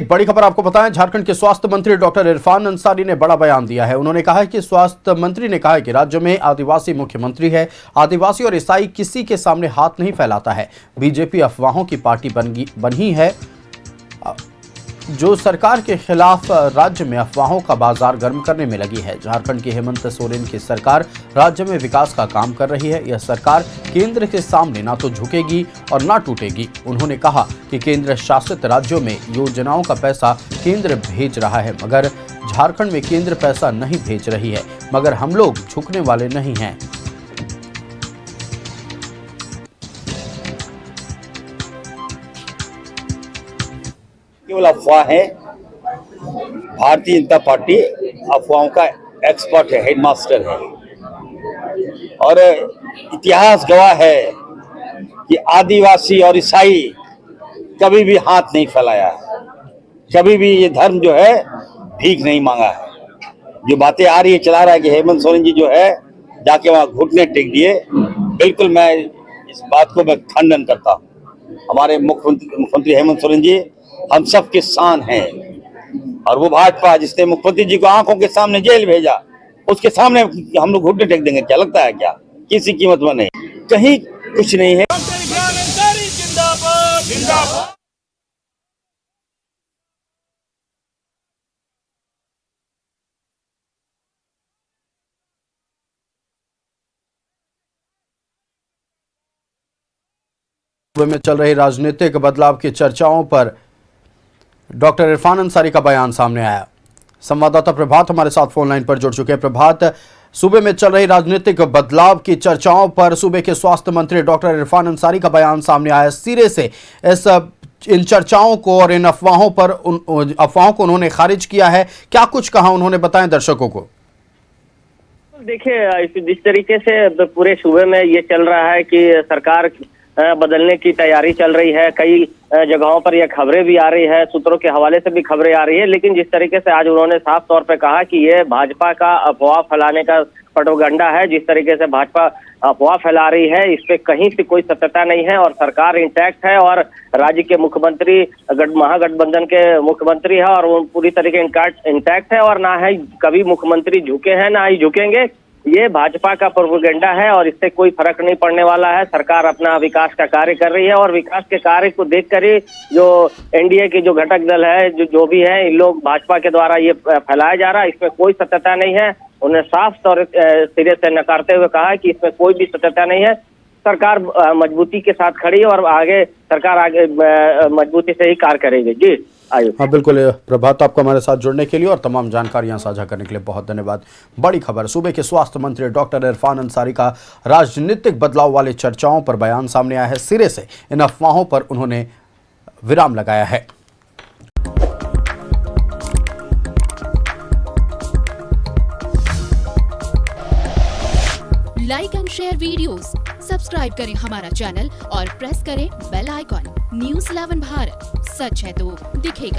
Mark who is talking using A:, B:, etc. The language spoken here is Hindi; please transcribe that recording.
A: बड़ी खबर आपको बताएं, झारखंड के स्वास्थ्य मंत्री डॉक्टर इरफान अंसारी ने बड़ा बयान दिया है। उन्होंने कहा है कि स्वास्थ्य मंत्री ने कहा है कि राज्य में आदिवासी मुख्यमंत्री है। आदिवासी और ईसाई किसी के सामने हाथ नहीं फैलाता है। बीजेपी अफवाहों की पार्टी बनी है जो सरकार के खिलाफ राज्य में अफवाहों का बाजार गर्म करने में लगी है। झारखंड की हेमंत सोरेन की सरकार राज्य में विकास का काम कर रही है। यह सरकार केंद्र के सामने ना तो झुकेगी और ना टूटेगी। उन्होंने कहा कि केंद्र शासित राज्यों में योजनाओं का पैसा केंद्र भेज रहा है, मगर झारखंड में केंद्र पैसा नहीं भेज रही है। मगर हम लोग झुकने वाले नहीं हैं।
B: केवल अफवाह है। भारतीय जनता पार्टी अफवाहों का एक्सपर्ट है, हेडमास्टर है। और इतिहास गवाह है कि आदिवासी और ईसाई कभी भी हाथ नहीं फैलाया है, कभी भी ये धर्म जो है भीख नहीं मांगा है। जो बातें आ रही है, चला रहा है कि हेमंत सोरेन जी जो है जाके वहां घुटने टेक दिए, बिल्कुल मैं इस बात को मैं खंडन करता हूँ। हमारे मुख्यमंत्री हेमंत सोरेन जी हम सब के शान हैं। और वो भाजपा जिसने मुख्यमंत्री जी को आंखों के सामने जेल भेजा, उसके सामने हम लोग घुटने टेक देंगे? क्या लगता है? क्या किसी कीमत में नहीं, कहीं कुछ नहीं है।
A: में चल रही राजनीतिक बदलाव की चर्चाओं पर डॉक्टर इरफान अंसारी का बयान सामने आया। संवाददाता प्रभात हमारे साथ फोन लाइन पर जुड़ चुके हैं। प्रभात, सूबे में चल रही राजनीतिक बदलाव की चर्चाओं पर सूबे के स्वास्थ्य मंत्री डॉक्टर इरफान अंसारी का बयान सामने आया। सिरे से इन चर्चाओं को और इन अफवाहों को उन्होंने खारिज किया है। क्या कुछ कहा उन्होंने, बताएं दर्शकों को।
C: देखिए, जिस तरीके से पूरे सूबे में ये चल रहा है कि सरकार बदलने की तैयारी चल रही है, कई जगहों पर यह खबरें भी आ रही है, सूत्रों के हवाले से भी खबरें आ रही है, लेकिन जिस तरीके से आज उन्होंने साफ तौर पे कहा कि ये भाजपा का अफवाह फैलाने का प्रोपेगेंडा है, जिस तरीके से भाजपा अफवाह फैला रही है, इस पे कहीं से कोई सत्यता नहीं है और सरकार इंटैक्ट है और राज्य के मुख्यमंत्री महागठबंधन के मुख्यमंत्री है और वो पूरी तरीके इंटैक्ट है और ना है कभी मुख्यमंत्री झुके हैं ना ही झुकेंगे। ये भाजपा का प्रोपेगेंडा है और इससे कोई फर्क नहीं पड़ने वाला है। सरकार अपना विकास का कार्य कर रही है और विकास के कार्य को देखकर ही जो एनडीए के जो घटक दल है, जो भी है, इन लोग भाजपा के द्वारा ये फैलाया जा रहा है, इसमें कोई सत्यता नहीं है। उन्हें साफ तौर सिरे से नकारते हुए कहा है कि इसमें कोई भी सत्यता नहीं है। सरकार मजबूती के साथ खड़ी है और आगे सरकार मजबूती से ही कार्य करेगी। जी आयुष।
A: हाँ बिल्कुल प्रभात, आपको हमारे साथ जुड़ने के लिए और तमाम जानकारियां साझा करने के लिए बहुत धन्यवाद। बड़ी खबर, सूबे के स्वास्थ्य मंत्री डॉक्टर इरफान अंसारी का राजनीतिक बदलाव वाले चर्चाओं पर बयान सामने आया है। सिरे से इन अफवाहों पर उन्होंने विराम लगाया है।
D: Like and share videos, subscribe करें हमारा चैनल और प्रेस करें बेल आइकॉन। न्यूज़ 11 भारत, सच है तो दिखेगा।